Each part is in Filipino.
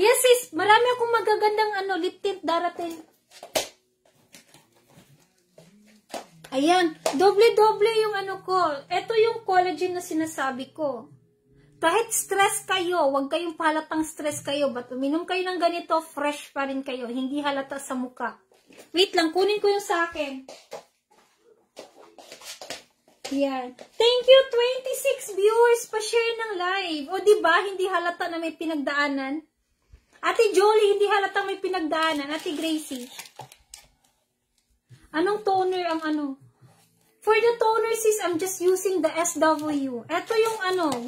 Yes, sis. Marami akong magagandang lip tint darating. Ayan. Doble-doble yung ko. Ito yung collagen na sinasabi ko. Kahit stress kayo, huwag kayong pahalatang stress kayo. But uminom kayo ng ganito, fresh pa rin kayo. Hindi halata sa muka. Wait lang, kunin ko yung sa akin. Yan. Thank you, 26 viewers pa-share ng live. O diba, hindi halata na may pinagdaanan? Ate Jolie, hindi halata may pinagdaanan. Ate Gracie. Anong toner ang For the toner, sis, I'm just using the SW. Ito yung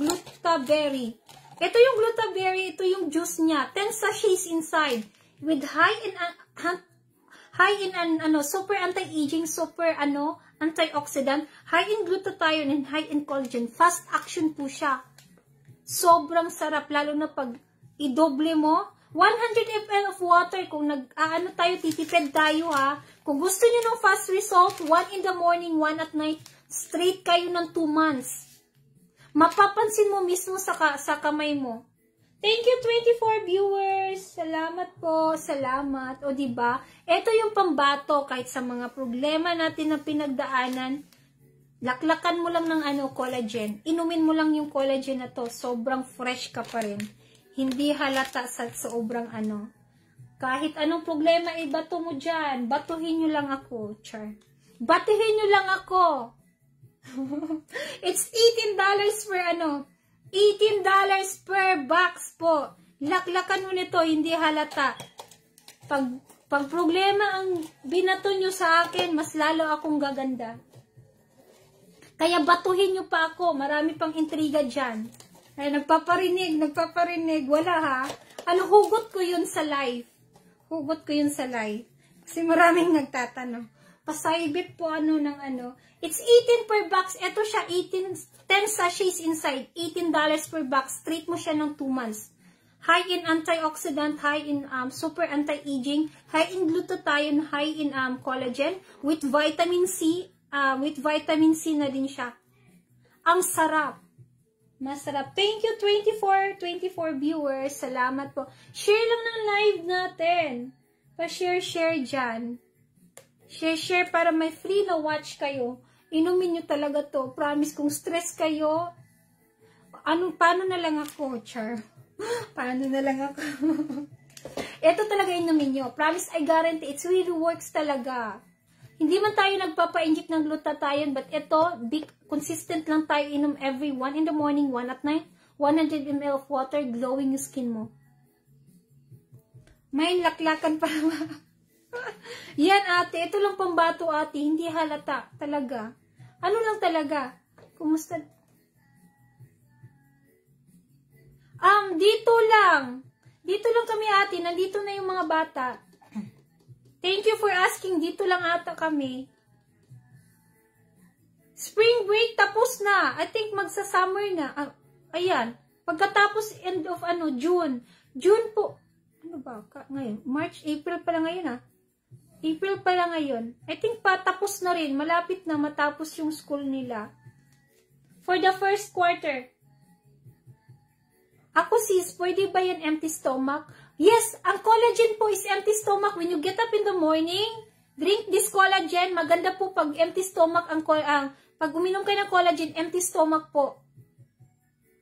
Glutaberry. Ito yung Glutaberry, ito yung juice niya. 10 sachets inside. With high in super anti-aging, super antioxidant, high in glutathione and high in collagen. Fast action po siya. Sobrang sarap, lalo na pag i-doble mo. 100 ml of water, kung titipid tayo ha. Kung gusto niyo ng fast result, 1 in the morning, 1 at night, straight kayo ng 2 months. Mapapansin mo mismo sa kamay mo. Thank you, 24 viewers. Salamat po, salamat. O diba, ito yung pambato kahit sa mga problema natin na pinagdaanan. Laklakan mo lang ng collagen. Inumin mo lang yung collagen na to. Sobrang fresh ka pa rin. Hindi halata sa sobrang Kahit anong problema, ibato mo dyan. Batuhin nyo lang ako, char. Batuhin nyo lang ako. It's $18 per $18 per box po. Laklakan mo nito, hindi halata. Pag problema ang binato nyo sa akin, mas lalo akong gaganda. Kaya batuhin nyo pa ako. Marami pang intriga dyan. Ay, nagpaparinig. Wala ha. Hugot ko yun sa live. Hugot ko yun sa live. Kasi maraming nagtatanong. Pasaybit po It's 18 per box. Ito siya, 10 sachets inside. $18 per box. Treat mo siya ng 2 months. High in antioxidant, high in super anti-aging, high in glutathione, high in collagen, with vitamin C. With vitamin C na din siya. Ang sarap. Masarap. Thank you, 24 viewers. Salamat po. Share lang ng live natin. Pa-share dyan. Share para may free na watch kayo. Inumin nyo talaga to. Promise, kung stress kayo, paano na lang ako, char? Paano na lang ako? Ito talaga inumin nyo. Promise, I guarantee, it really works talaga. Hindi man tayo nagpapa-inject ng glutathione, but ito, consistent lang tayo inom every 1 in the morning, 1 at night, 100 ml of water, glowing yung skin mo. May laklakan pa. Yan ate, ito lang pambato ate, hindi halata, talaga. Lang talaga? Kumusta? Dito lang. Dito lang kami ate, nandito na yung mga bata. Thank you for asking. Dito lang ata kami. Spring break tapos na. I think magsa-summer na. Ayan. Pagkatapos end of June. June po. Ano ba? Ngayon? March, April pala ngayon April pala ngayon. I think patapos na rin. Malapit na matapos yung school nila. For the first quarter. Ako sis, pwede ba yan empty stomach? Yes, ang collagen po is empty stomach. When you get up in the morning, drink this collagen. Maganda po pag empty stomach pag uminom kayo ng collagen, empty stomach po.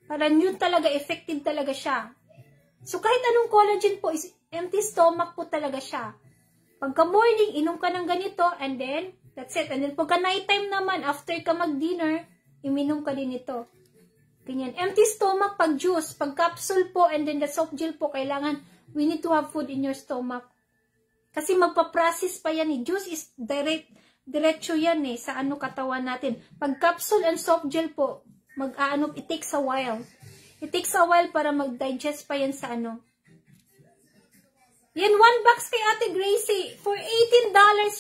Para yun talaga, effective talaga siya. So kahit anong collagen po is empty stomach po talaga siya. Pagka morning, inom ka ng ganito and then that's it. And then pagka night time naman, after ka mag-dinner, iminom ka din ito. Ganyan. Empty stomach pag juice, pag capsule po and then the soft gel po, kailangan we need to have food in your stomach. Kasi magpa-process pa yan Juice is diretso yan sa katawan natin. Pag capsule and soft gel po, it takes a while. It takes a while para mag-digest pa yan sa Yan, 1 box kay Ate Gracie. For $18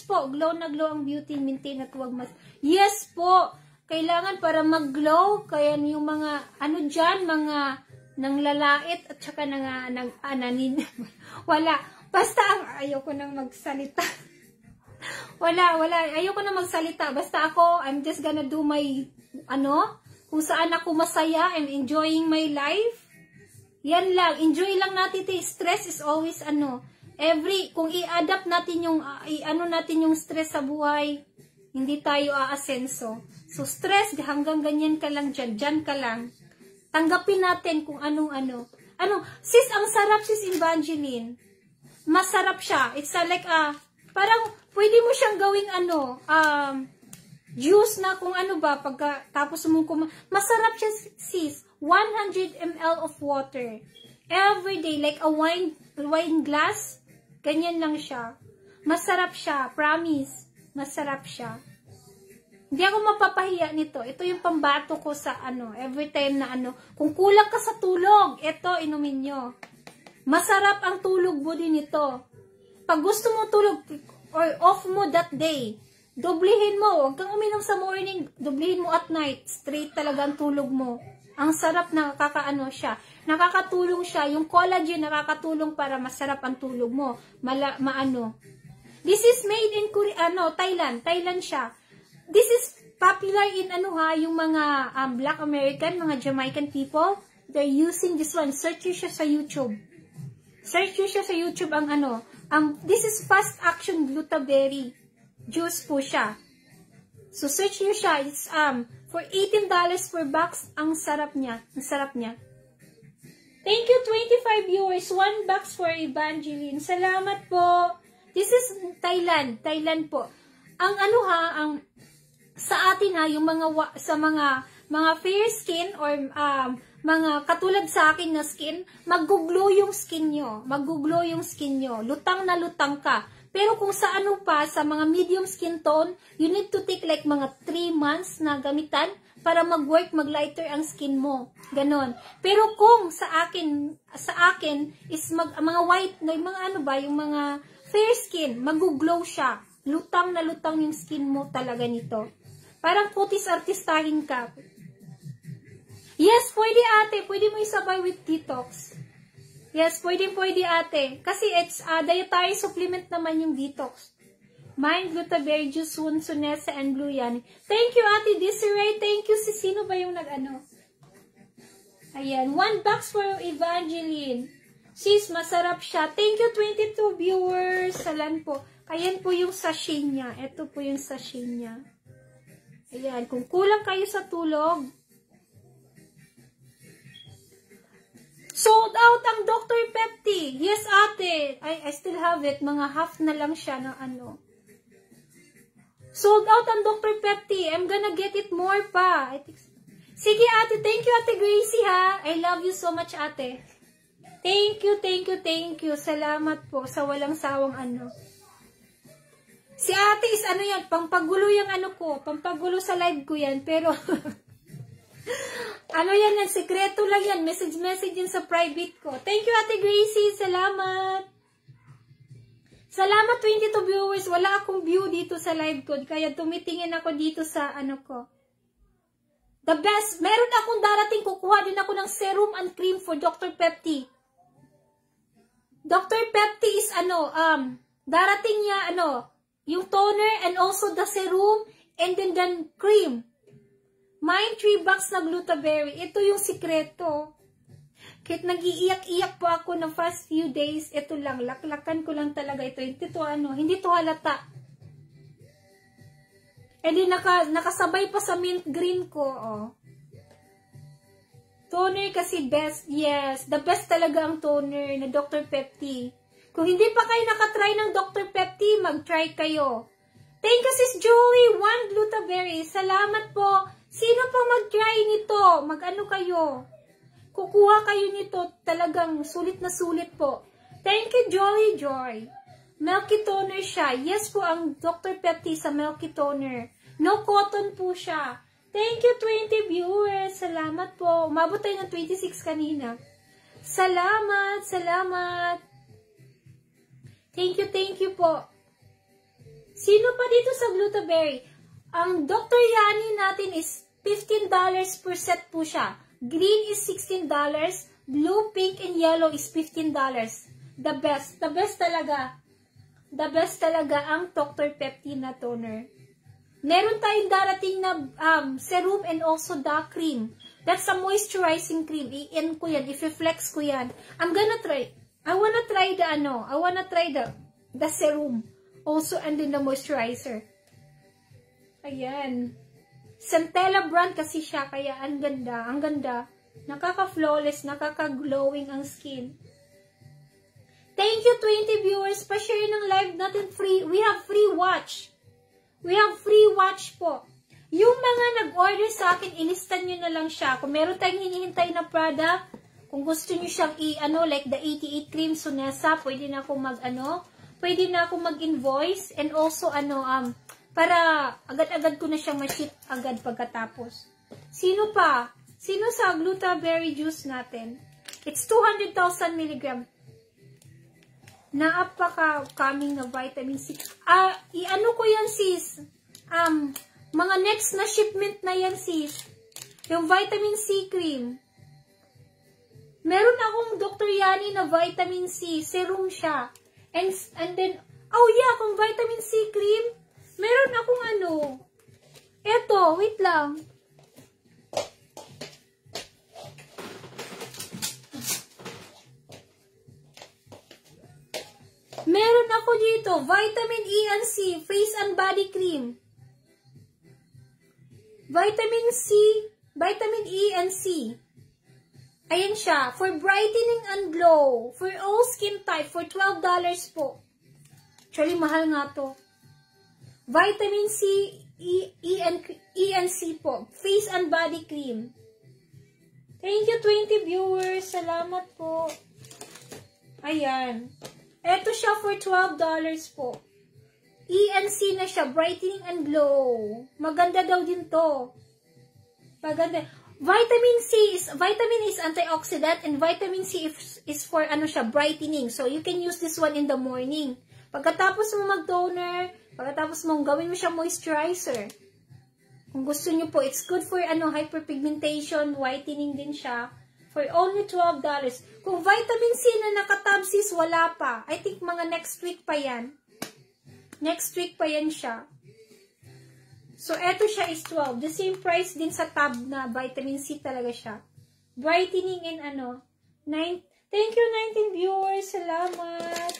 po. Glow na glow ang beauty. Maintain at huwag mas. Yes po. Kailangan para mag-glow. Kaya yung mga, dyan, mga nang lalait at saka ananin. Wala. Basta ayoko nang magsalita. Wala. Ayoko nang magsalita. Basta ako, I'm just gonna do my, kung saan ako masaya and enjoying my life. Yan lang. Enjoy lang natin ito. Stress is always kung i-adapt natin yung stress sa buhay, hindi tayo aasenso. So, stress, hanggang ganyan ka lang dyan ka lang. Tanggapin natin kung anong-ano. Sis, ang sarap, sis Evangeline. Masarap siya. It's like, parang, pwede mo siyang gawing juice na kung ano ba, tapos masarap siya, sis. 100 ml of water. Every day, like a wine glass, ganyan lang siya. Masarap siya, promise. Masarap siya. Hindi ako mapapahiya nito. Ito yung pambato ko sa every time na kung kulang ka sa tulog, ito, inumin nyo. Masarap ang tulog mo din ito. Pag gusto mo tulog, or off mo that day, doblihin mo. Huwag kang uminom sa morning, doblihin mo at night. Straight talaga ang tulog mo. Ang sarap na siya. Nakakatulong siya. Yung collagen nakakatulong para masarap ang tulog mo. This is made in Thailand. Thailand siya. This is popular in yung mga Black American, mga Jamaican people. They're using this one. Search nyo siya sa YouTube. Search nyo siya sa YouTube this is fast action gluteberry. Juice po siya. So search nyo siya. It's for $18 per box. Ang sarap niya. Ang sarap niya. Thank you 25 viewers. 1 box for Evangeline. Salamat po. This is Thailand. Thailand po. Ang sa atin yung mga fair skin or mga katulad sa akin na skin, mag-glow yung skin nyo. Mag-glow yung skin nyo. Lutang na lutang ka. Pero kung sa sa mga medium skin tone, you need to take like mga 3 months na gamitan para mag-work, mag-lighter ang skin mo. Ganon. Pero kung sa akin is mga white, yung mga yung mga fair skin, mag-glow siya. Lutang na lutang yung skin mo talaga nito. Parang kutis-artistahin ka. Yes, pwede ate. Pwede mo isabay with detox. Yes, pwede ate. Kasi it's dietary supplement naman yung detox. Mind, gluteberry juice, Sunesa, and Blue Yan. Thank you, Ate Desiree. Thank you. Sino ba yung Ayan. 1 box for Evangeline. Sis, masarap siya. Thank you, 22 viewers. Salan po. Ayan po yung sachet niya. Ito po yung sachet niya. Ayan. Kung kulang kayo sa tulog, sold out ang Dr. Pepti. Yes, ate. I still have it. Mga half na lang siya na Sold out ang Dr. Pepti. I'm gonna get it more pa. Sige, ate. Thank you, Ate Gracie, ha. I love you so much, ate. Thank you, thank you, thank you. Salamat po sa walang sawang Si ate is yan, pampagulo yung ko. Pampagulo sa live ko yan. Pero... yan, sekreto lang yan. Message yan sa private ko. Thank you, Ate Gracie. Salamat. Salamat, 22 viewers. Wala akong view dito sa live ko. Kaya tumitingin ako dito sa ko. The best. Meron akong darating. Kukuha din ako ng serum and cream for Dr. Pepti. Dr. Pepti is darating niya yung toner and also the serum and then the cream. Mine 3 box na gluteberry. Ito yung sikreto. Kahit nag-iiyak-iyak po ako ng first few days, ito lang. Laklakan ko lang talaga ito. Hindi to halata. E di nakasabay pa sa mint green ko. Toner kasi best. Yes, the best talaga ang toner na Dr. Pepti. Kung hindi pa kayo nakatry ng Dr. Pepti, mag-try kayo. Thank you, Sis Joey. 1 gluteberry. Salamat po. Sino pa mag-try nito? Kayo? Kukuha kayo nito. Talagang sulit na sulit po. Thank you, Jolly Joy. Milky toner siya. Yes po ang Dr. Pepti sa milky toner. No cotton po siya. Thank you, 20 viewers. Salamat po. Umabot tayo ng 26 kanina. Salamat. Salamat. Thank you po. Sino pa dito sa gluteberry? Ang Dr. Yani natin is $15 per set po siya. Green is $16. Blue, pink, and yellow is $15. The best. The best talaga. The best talaga ang Dr. Pepti na toner. Meron tayong darating na serum and also the cream That's a moisturizing cream. I-in ko yan. I-flex ko yan. I'm gonna try. I wanna try the serum. Also, and then the moisturizer. Ayan. Centella brand kasi siya. Kaya ang ganda. Ang ganda. Nakaka-flawless. Nakaka-glowing ang skin. Thank you 20 viewers. Pa-share ng live natin. Free. We have free watch. We have free watch po. Yung mga nag-order sa akin, ilistan nyo na lang siya. Kung meron tayong hinihintay na product, kung gusto nyo siyang like the 88 cream Sunesa, pwede na akong pwede na akong mag-invoice, and also, para agad-agad ko na siyang ma-ship agad pagkatapos. Sino pa? Sino sa Glutaberry juice natin? It's 200,000 mg. Napaka-coming na vitamin C. I-ano ko yan, sis? Mga next na shipment na yan, sis. Yung vitamin C cream. Meron akong Dr. Yani na vitamin C. Serum siya. And then, oh yeah, kung vitamin C cream, meron akong eto, wait lang. Meron ako dito, vitamin E and C, face and body cream. Vitamin C, vitamin E and C. Ayan siya, for brightening and glow, for all skin type, for $12 po. Actually, mahal nga to. Vitamin C, E and C po, face and body cream. Thank you 20 viewers, salamat po. Ayan. Ito siya for $12 po. E&C na siya, brightening and glow. Maganda daw din to. Maganda. Vitamin is antioxidant, and vitamin C is for siya, brightening. So you can use this one in the morning. Pagkatapos mo mag-toner, pagkatapos mo gawin mo siya moisturizer. Kung gusto niyo po, it's good for hyperpigmentation, whitening din siya. For only $12. Kung vitamin C na nakatab, sis, wala pa. I think mga next week pa yan. Next week pa yan siya. So, eto siya is 12. The same price din sa tab na vitamin C talaga siya. Brightening and Thank you 19 viewers. Salamat.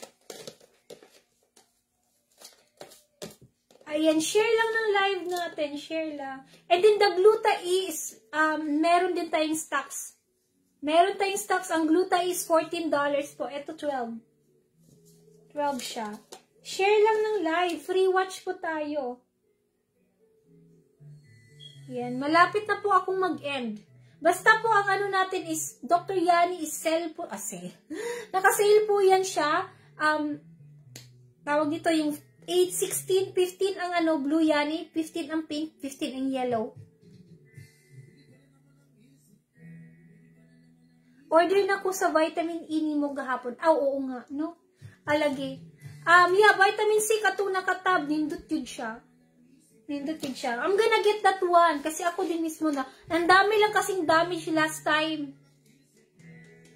Ayan, share lang ng live natin. Share lang. And then the Gluta E is, meron din tayong stocks. Meron tayong stocks. Ang Gluta is $14 po. Ito 12. 12 siya. Share lang ng live. Free watch po tayo. Yan. Malapit na po akong mag-end. Basta po ang natin is, Dr. Yani is sale po. Sale. Naka-sale po yan siya. Tawag dito yung 8, 16, 15 ang blue Yani. 15 ang pink. 15 ang yellow. Order na ko sa vitamin E ni mo gahapon. Oo nga, no? Alagi. Yeah, vitamin C katuna katab. Nindot yun siya. Nindot yun siya. I'm gonna get that one. Kasi ako din mismo na. Ang dami lang kasing damage last time.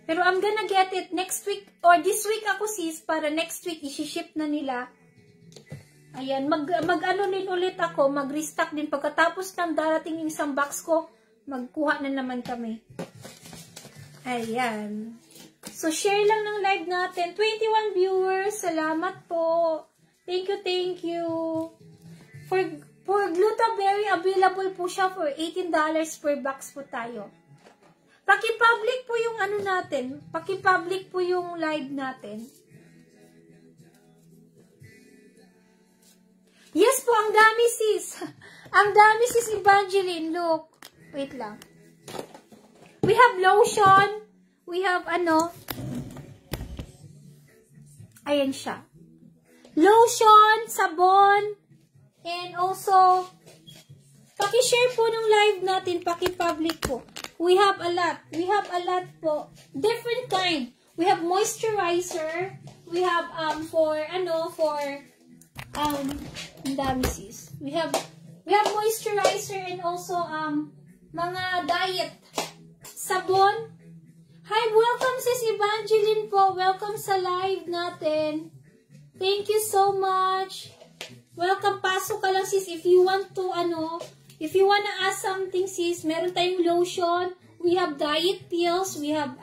Pero I'm gonna get it next week. Or this week ako, sis. Para next week, isi-ship na nila. Ayan. Mag-ano din ulit ako. Mag-restock din. Pagkatapos ng darating yung isang box ko, magkuha na naman kami. Ayan. So, share lang ng live natin. 21 viewers. Salamat po. Thank you, thank you. For Glutaberry, available po siya for $18 per box po tayo. Paki-public po yung natin. Paki-public po yung live natin. Yes po, ang dami sis. Ang dami sis Evangeline. Look. Wait lang. We have lotion. We have ayan siya. Lotion, sabon, and also, paki-share po ng live natin, paki-public po. We have a lot. We have a lot po. Different kind. We have moisturizer. We have, ang dami sis. We have moisturizer and also, mga diet. Sabon. Hi, welcome sis Evangeline po. Welcome sa live natin. Thank you so much. Welcome. Pasok ka lang sis if you want to if you wanna ask something sis, meron tayong lotion. We have diet pills. We have,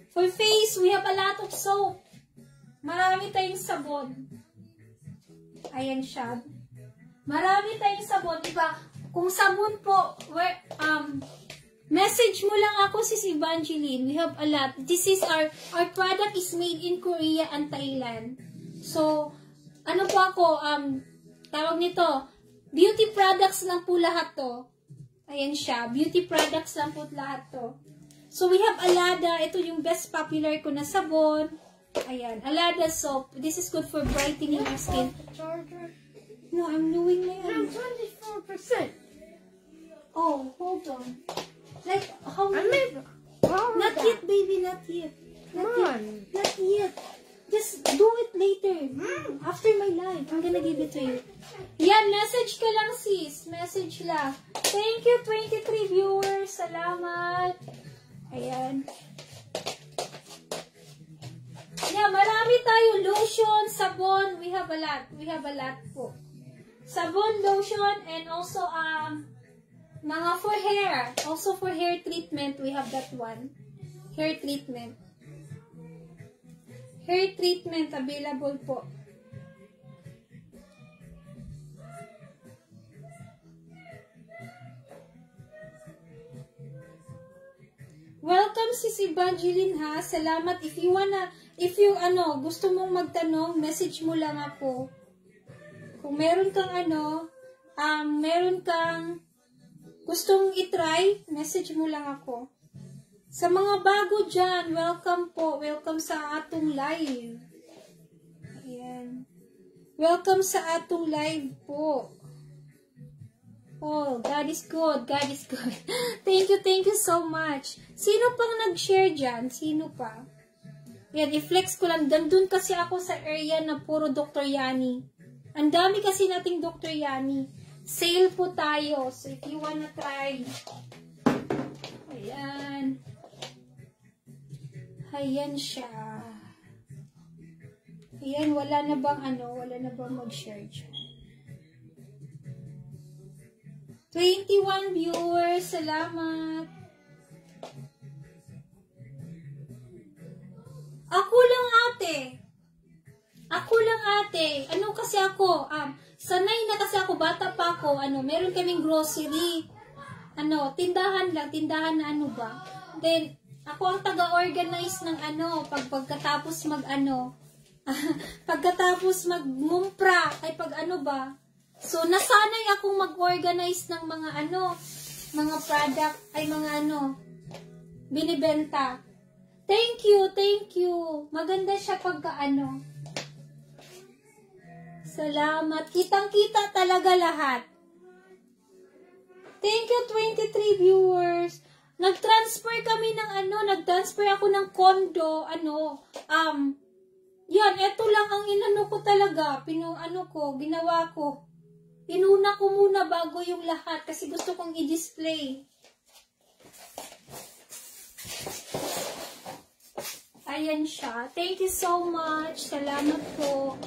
for face, we have a lot of soap. Marami tayong sabon. Ayan siya. Marami tayong sabon. Diba? Kung sabon po, message mo lang ako, Sis Evangeline. We have a lot. This is our product is made in Korea and Thailand. So, ano po ako, tawag nito, beauty products lang po lahat to. Ayan siya. Beauty products lang po lahat to. So, we have Alada. Ito yung best popular ko na sabon. Ayan. Alada soap. This is good for brightening your skin. No, I'm doing my own. 24%. Oh, hold on. Like, how many? Not yet, baby. Not yet. Not yet. Just do it later. After my live. I'm gonna give it to you. Yan, message ka lang, sis. Message lang. Thank you, 23 viewers. Salamat. Ayan. Yeah, marami tayo. Lotion, sabon. We have a lot. We have a lot po. Sabon, lotion, and also, mga for hair. Also for hair treatment, we have that one. Hair treatment. Hair treatment available po. Welcome si Evangeline ha. Salamat. If you gusto mong magtanong, message mo lang ako. Kung meron kang meron kang gustong itry, message mo lang ako. Sa mga bago dyan, welcome po. Welcome sa atong live. Ayan. Welcome sa atong live po. Oh, God is good. God is good. Thank you so much. Sino pang nag-share dyan? Sino pa? Yan, i-flex ko lang. Dandun kasi ako sa area na puro Dr. Yani. Ang dami kasi nating Dr. Yani. Sale po tayo. So, if you wanna try. Ayan. Ayan siya. Ayan, wala na bang mag-share dyan? 21 viewers, salamat. Ako lang ate. Ano kasi ako, sanay na kasi ako, bata pa ako, meron kaming grocery. Tindahan na Then, ako ang taga-organize ng pagkatapos pagkatapos magmumpra, ay So, nasanay akong mag-organize ng mga product, ay binibenta. Thank you. Maganda siya pagka Salamat. Kitang-kita talaga lahat. Thank you, 23 viewers. Nag-transfer kami ng nag-transfer ako ng condo, yan, eto lang ang ko talaga, ginawa ko. Inuna ko muna bago yung lahat kasi gusto kong i-display. Ayan siya. Thank you so much. Salamat po.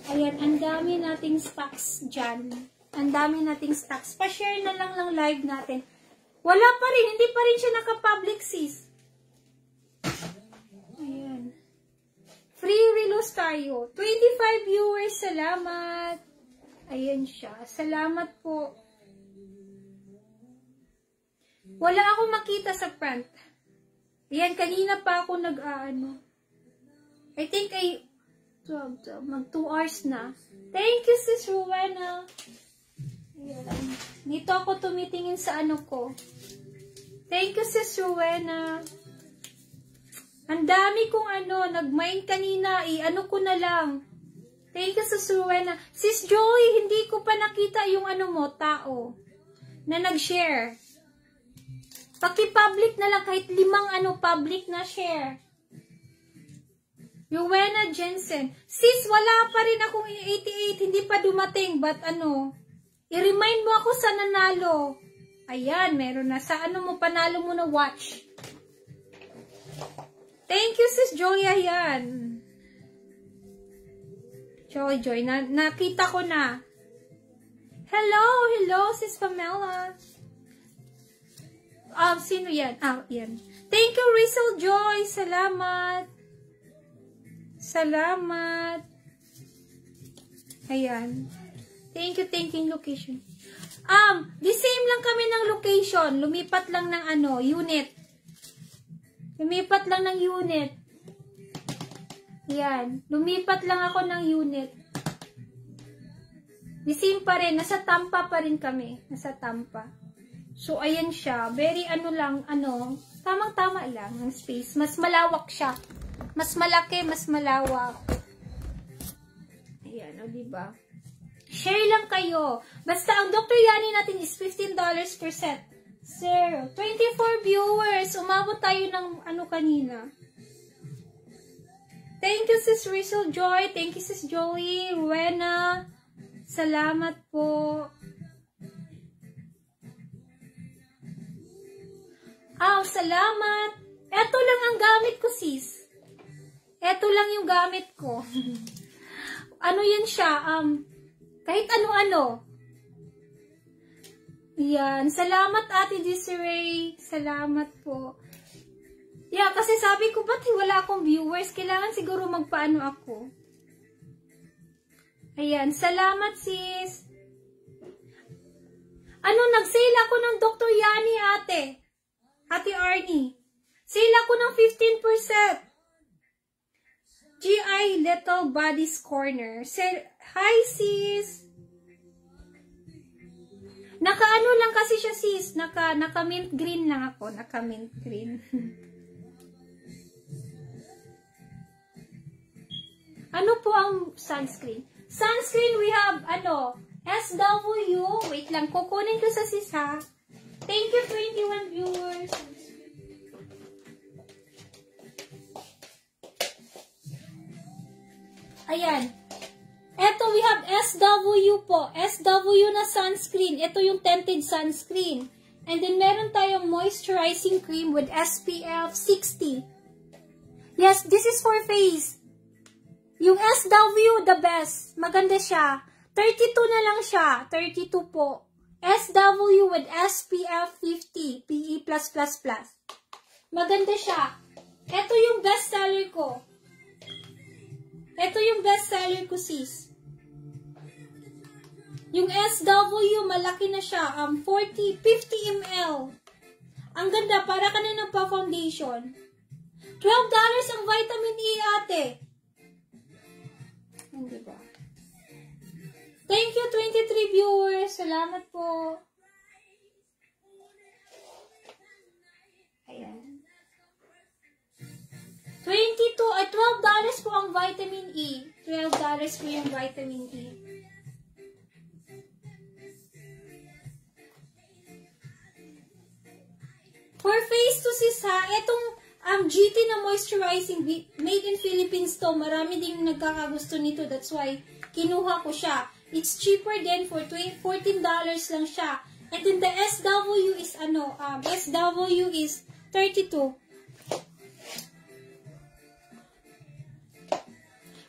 Ayan, ang dami nating stocks dyan. Ang dami nating stocks. Pa-share na lang ng live natin. Wala pa rin. Hindi pa rin siya naka-public, sis. Ayan. Free reload tayo. 25 viewers. Salamat. Ayan siya. Salamat po. Wala akong makita sa front. Ayan, kanina pa ako I think mag 2 hours na. Thank you, Sis Rowena. Ayan. Dito ako tumitingin sa ko. Thank you, Sis Rowena. Ang dami kong nag-mine kanina. Ko na lang. Thank you, Sis Rowena. Sis Joy, hindi ko pa nakita yung tao na nag-share. Paki-public na lang kahit 5 public na share. Rowena Jensen. Sis, wala pa rin akong 88. Hindi pa dumating. But i-remind mo ako sa nanalo. Ayan, meron na. Sa mo, panalo mo na watch. Thank you, Sis Joy. Ayan. Joy. Nakita ko na. Hello, Sis Pamela. Sino yan? Yan. Thank you, Rizal Joy. Salamat. Salamat. Ayan. Thank you location. The same lang kami ng location. Lumipat lang ng unit. Lumipat lang ng unit. Yan. Lumipat lang ako ng unit. The same pa rin. Nasa Tampa pa rin kami. Nasa Tampa. So, ayan siya. Very tamang-tama lang ang space. Mas malawak siya. Mas malaki, mas malawak. Ayan, diba? Share lang kayo. Basta ang Dr. Yani natin is $15 per set. Sir, 24 viewers. Umabot tayo ng kanina. Thank you, Sis Rizal Joy. Thank you, Sis Joey. Rowena. Salamat po. Salamat. Eto lang ang gamit ko, sis. Eto lang yung gamit ko. Yan siya? Kahit ano-ano. Yan. Salamat, Ate Desiree. Salamat po. Yeah, kasi sabi ko, ba't wala akong viewers? Kailangan siguro magpaano ako. Ayan. Salamat, sis. Nag-sale ako ng Dr. Yani, ate. Ate Arnie. Sale ako ng 15%. GI Little Body's Corner. Hi, sis. Naka-ano lang kasi siya, sis. Naka-mint green lang ako. Naka-mint green. Ano po ang sunscreen? Sunscreen, we have, SW. Wait lang, kukunin ko sa sis, ha? Thank you, 21 viewers. Ayan. Ito, we have SW po. SW na sunscreen. Ito yung tinted sunscreen. And then, meron tayong moisturizing cream with SPF 60. Yes, this is for face. Yung SW, the best. Maganda siya. 32 na lang siya. 32 po. SW with SPF 50. PE+++. Maganda siya. Ito yung best seller ko. Ito yung best seller ko, sis. Yung SW, malaki na siya. 50 ml. Ang ganda, para ka na nagpa-foundation. $12 ang vitamin E, ate. Hindi ba? Thank you, 23 viewers. Salamat po. Ayan. $12 po ang vitamin E. $12 po yung vitamin E. For face to sis, ha, itong GT na moisturizing, made in Philippines to. Marami ding nagkakagusto nito. That's why kinuha ko siya. It's cheaper din, for $14 lang siya. And then the SW is SW is 32.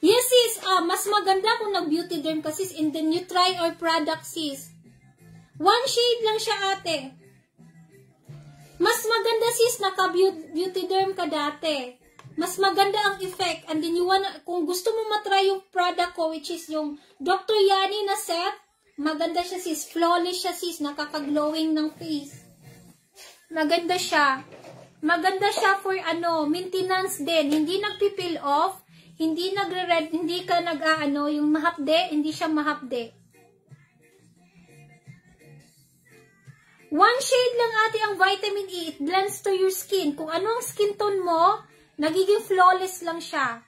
Yes, sis, mas maganda kung nag-beauty derm ka, sis, and then you try our product, sis. One shade lang siya, ate. Mas maganda, sis, naka-beauty derm ka dati. Mas maganda ang effect. And then kung gusto mo matry yung product ko, which is yung Dr. Yani na set, maganda siya, sis. Flawless siya, sis. Nakaka-glowing ng face. Maganda siya. Maganda siya for maintenance din. Hindi nagpipil off. Hindi nagre-red, hindi ka yung mahapde, hindi siya mahapde. One shade lang, ate, ang vitamin E. It blends to your skin. Kung ano ang skin tone mo, nagiging flawless lang siya.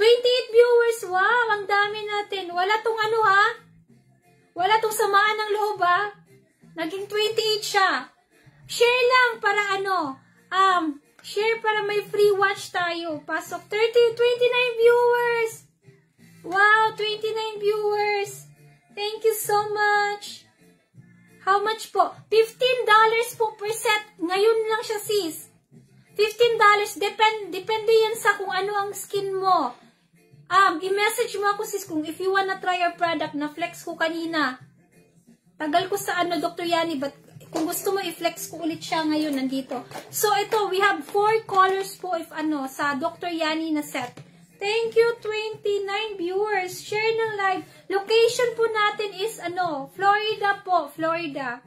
28 viewers. Wow, ang dami natin. Wala tong ha? Wala tong samaan ng loob, ha? Naging 28 siya. Share lang para share para may free watch tayo. Pasok. 29 viewers. Wow, 29 viewers. Thank you so much. How much po? $15 po per set. Ngayon lang siya, sis. $15. Depende yan sa kung ano ang skin mo. I-message mo ako, sis, kung if you wanna try our product na flex ko kanina. Tagal ko sa Dr. Yani, but Kung gusto mo, i-flex ko ulit siya ngayon, nandito. So, ito, we have 4 colors po if sa Dr. Yani na set. Thank you, 29 viewers. Share ng live. Location po natin is, Florida po, Florida.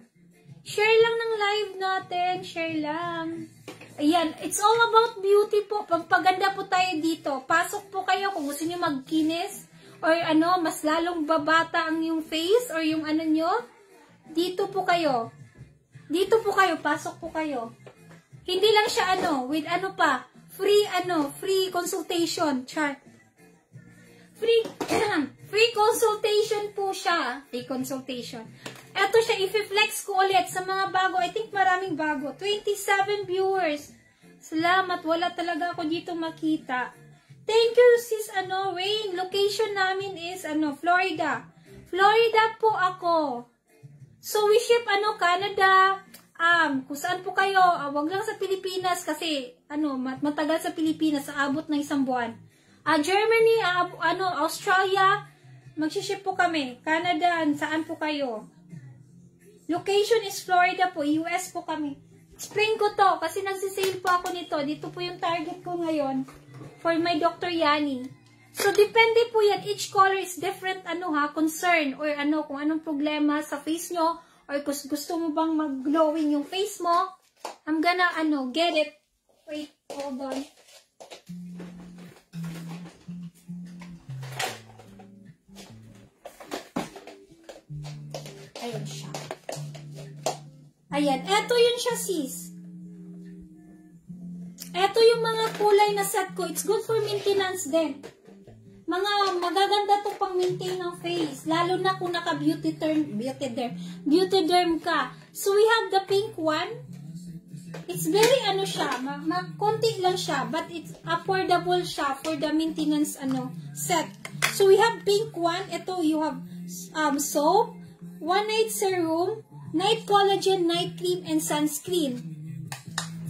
Share lang ng live natin. Share lang. Ayan, it's all about beauty po. Pagpaganda po tayo dito. Pasok po kayo kung gusto niyo magkinis or mas lalong babata ang yung face or yung nyo. Dito po kayo. Dito po kayo, pasok po kayo. Hindi lang siya with free consultation. Chart. Free consultation po siya. Free consultation. Ito siya, i-flex ko ulit sa mga bago. I think maraming bago. 27 viewers. Salamat. Wala talaga ako dito makita. Thank you, sis, Rain. Location namin is, Florida. Florida po ako. So, we ship, Canada. Kung saan po kayo, wag lang sa Pilipinas kasi, matagal sa Pilipinas, aabot ng 1 buwan. Germany, Australia, magsiship po kami. Canada, saan po kayo? Location is Florida po, US po kami. Explain ko to, kasi nagsisale po ako nito. Dito po yung target ko ngayon for my Dr. Yani. So, depende po yan. Each color is different, concern or kung anong problema sa face nyo or kung gusto mo bang mag-glowing yung face mo. I'm gonna, get it. Wait, hold on. Ayun siya. Ayan, eto yun siya, sis. Eto yung mga kulay na set ko. It's good for maintenance din. Mga magaganda to pang maintain ng face. Lalo na kung naka-beauty derm ka. So, we have the pink one. It's very, siya. Konti lang siya. But it's affordable siya for the maintenance, set. So, we have pink one. Ito, you have, soap, one night serum, night collagen, night cream, and sunscreen.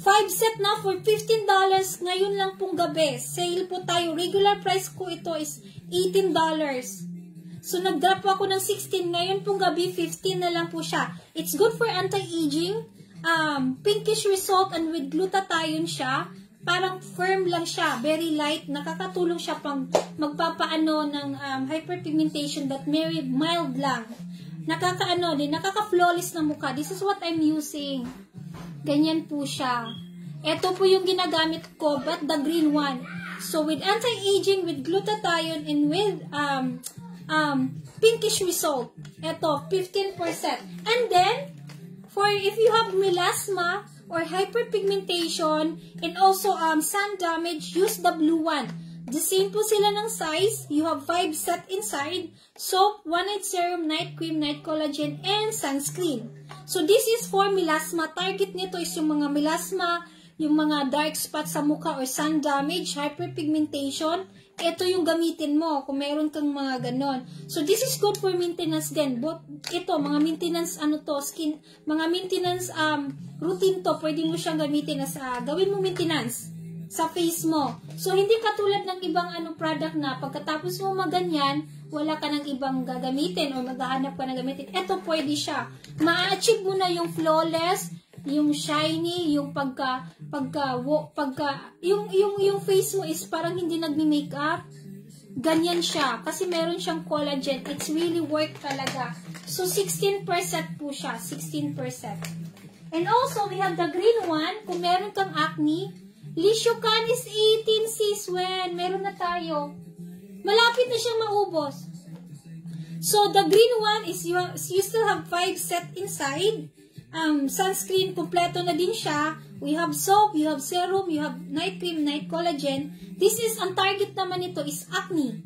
5 set na for $15 ngayon lang pong gabi. Sale po tayo. Regular price ko ito is $18. So, nag-drop ako ng 16. Ngayon pong gabi, 15 na lang po siya. It's good for anti-aging. Pinkish result and with glutathione siya. Parang firm lang siya. Very light. Nakakatulong siya pang magpapaano ng hyperpigmentation but very mild lang. Nakaka-flawless na mukha. This is what I'm using. Ganyan po siya. Ito po yung ginagamit ko, but the green one. So, with anti-aging, with glutathione, and with pinkish result. Ito, 15%. And then, for if you have melasma or hyperpigmentation, and also sun damage, use the blue one. The same po sila ng size. You have 5 set inside. Soap, one night serum, night cream, night collagen, and sunscreen. So, this is for melasma. Target nito is yung mga melasma, yung mga dark spots sa mukha or sun damage, hyperpigmentation. Ito yung gamitin mo kung meron kang mga ganon. So, this is good for maintenance din. But, ito, mga maintenance, skin, mga maintenance routine to, pwede mo siyang gamitin as gawin mo maintenance sa face mo. So, hindi katulad ng ibang product na pagkatapos mo maganyan, wala ka ng ibang gagamitin o maghahanap ka ng gamitin. Ito, pwede siya. Ma-achieve mo na yung flawless, yung shiny, yung yung face mo is parang hindi nagmi-makeup. Ganyan siya. Kasi meron siyang collagen. It's really work talaga. So, 16% po siya. 16%. And also, we have the green one. Kung meron kang acne, Lishokan is 18, sis. When meron na tayo. Malapit na siyang maubos. So, the green one is you still have 5 set inside. Sunscreen, kompleto na din siya. We have soap, you have serum, you have night cream, night collagen. This is, ang target naman nito is acne.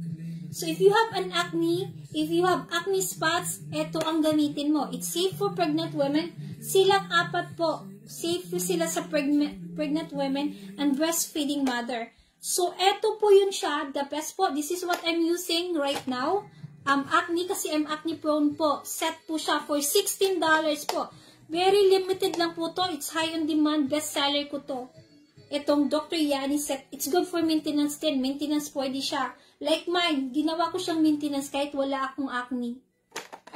So, if you have an acne, if you have acne spots, ito ang gamitin mo. It's safe for pregnant women. Silang 4 po. Safe sila sa pregnant women and breastfeeding mother. So, eto po yun siya. The best po. This is what I'm using right now. Acne kasi I'm acne prone po. Set po siya for $16 po. Very limited lang po to. It's high on demand. Best seller ko to. Itong Dr. Yani set. It's good for maintenance din. Maintenance pwede siya. Like mine, ginawa ko siyang maintenance kahit wala akong acne.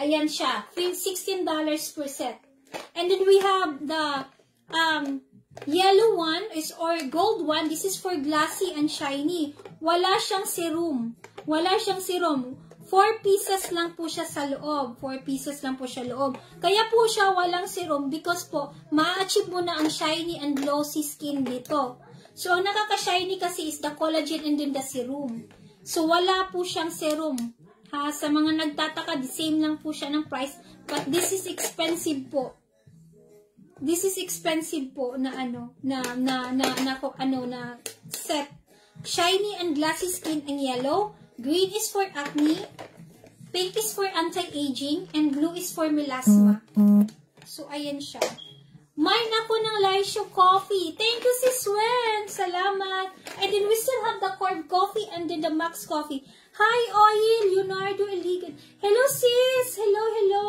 Ayan siya. $16 per set. And then we have the yellow one or gold one. This is for glassy and shiny. Wala siyang serum. Wala siyang serum. 4 pieces lang po siya sa loob. 4 pieces lang po siya loob. Kaya po siya walang serum because po, ma-achieve mo na ang shiny and glossy skin dito. So, ang nakaka-shiny kasi is the collagen and then the serum. So, wala po siyang serum. Ha? Sa mga nagtataka, the same lang po siya ng price. But this is expensive po. This is expensive po na set. Shiny and glassy skin in yellow. Green is for acne, pink is for anti-aging, and blue is for melasma. So, ayan siya. Mine ako ng Laisho coffee. Thank you, Sis Wen. Salamat. And then we still have the Corb coffee and then the Max coffee. Hi, Oil, Leonardo Eligan. Hello, sis. Hello, hello.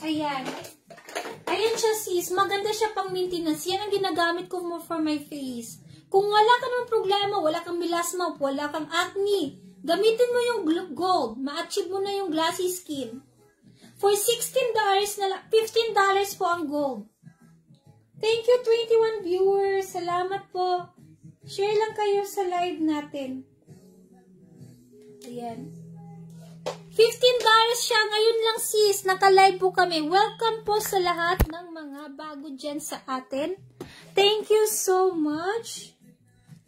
Ayan. Ayan siya, sis. Maganda siya pang maintenance. Yan ang ginagamit ko for my face. Kung wala ka ng problema, wala kang melasma, wala kang acne, gamitin mo yung gold. Ma-achieve mo na yung glassy skin. For $16 na lang, $15 po ang gold. Thank you, 21 viewers. Salamat po. Share lang kayo sa live natin. Ayan. $15 siya. Ngayon lang, sis. Naka-live po kami. Welcome po sa lahat ng mga bago dyan sa atin. Thank you so much.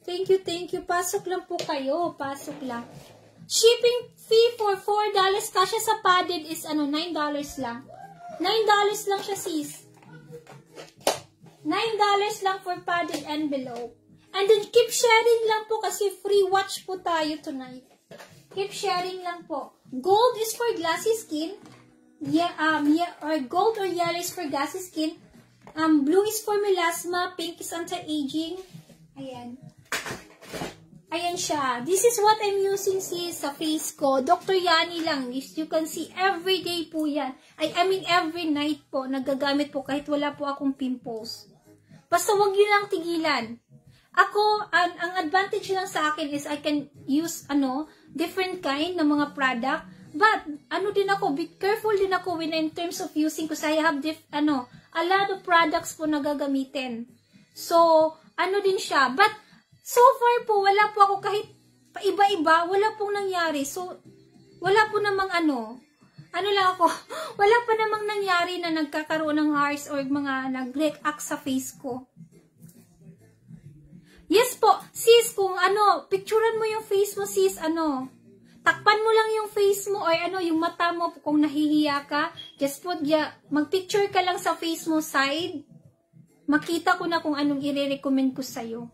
Thank you, thank you. Pasok lang po kayo. Pasok lang. Shipping fee for $4. Kasya sa padded is $9 lang. $9 lang siya, sis. $9 lang for padded envelope. And then, keep sharing lang po kasi free watch po tayo tonight. Keep sharing lang po. Gold is for glassy skin. Or gold or yellow is for glassy skin. Blue is for melasma. Pink is anti-aging. Ayan. Ayan siya. This is what I'm using, sis, sa face ko. Dr. Yani lang. As you can see, every day po yan. I mean, every night po, nagagamit po kahit wala po akong pimples. Basta wag yun lang tigilan. Ako, ang advantage lang sa akin is I can use, different kind ng mga product. But, din ako, be careful din ako when in terms of using kasi I have, a lot of products po na gagamitin. So, din siya. But, so far po, wala po ako kahit iba-iba, wala pong nangyari. So, wala po namang lang ako, wala pa namang nangyari na nagkakaroon ng hairs or mga nag-react sa face ko. Yes po, sis, kung picturean mo yung face mo, sis, takpan mo lang yung face mo or yung mata mo kung nahihiya ka, just mag-picture ka lang sa face mo side, makita ko na kung anong i-recommend ko sa'yo.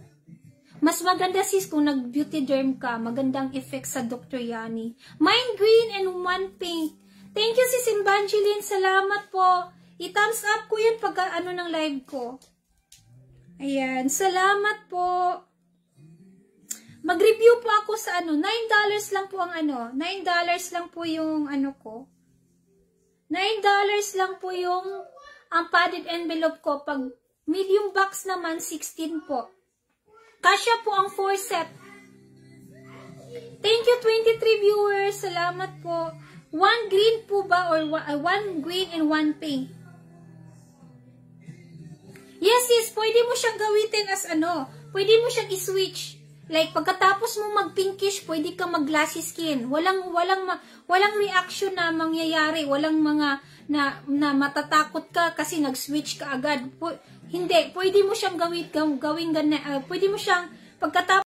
Mas maganda, sis, kung nag-beauty derm ka, magandang effect sa Dr. Yani. Mine green and one pink. Thank you, sis Evangeline. Salamat po. I-thumbs up ko yan pagka ng live ko. Ayan. Salamat po. Mag-review po ako sa $9 lang po ang $9 lang po yung ko. $9 lang po yung ang padded envelope ko. Pag medium box naman, 16 po. Kasya po ang 4 set. Thank you, 23 viewers. Salamat po. 1 green po ba? Or 1 green and 1 pink? Yes, sis. Pwede mo siyang gawitin as pwede mo siyang i-switch. Like, pagkatapos mo mag-pinkish, pwede ka mag-glassy skin. Walang reaction na mangyayari. Walang mga na matatakot ka kasi nag-switch ka agad. Hindi. Pwede mo siyang gawing ganyan. Pwede mo siyang, pagkatapos